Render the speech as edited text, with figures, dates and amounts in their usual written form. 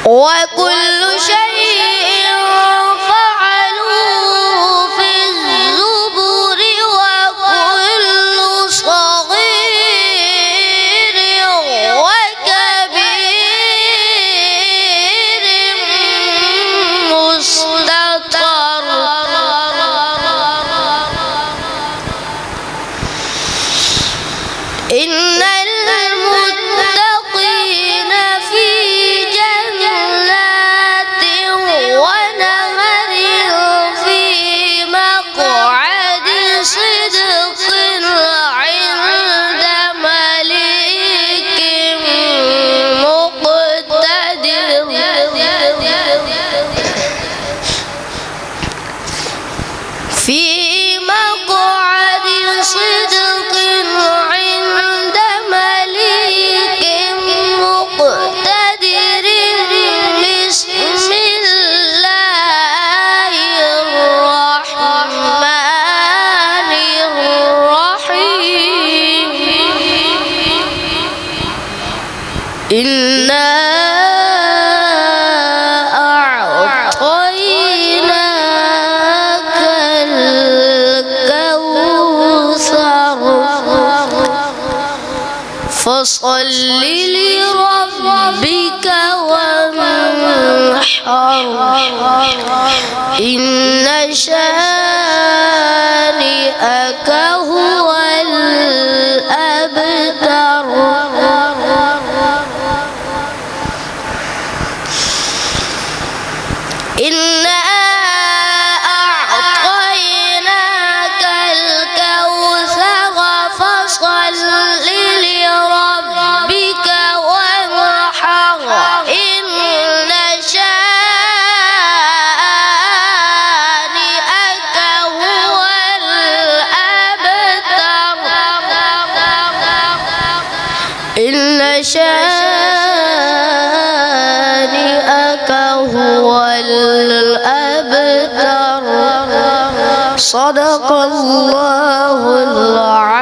وكل شيء فعلوه في الزبر وكل صغير وكبير مستطر إن المتقين في جنات ونهر في مقعد صدق عند مليك مقتدر في مقعد صدق عند مليك مقتدر بسم الله الرحمن الرحيم إنا أعطيناك الكوثر فصل لربك وانحر إن شانئك هو الأبتر إنا أعطيناك الكوثر فصل لربك وانحر إن شانئك هو الأبتر إن شانئك هو الأبتر صدق الله العظيم.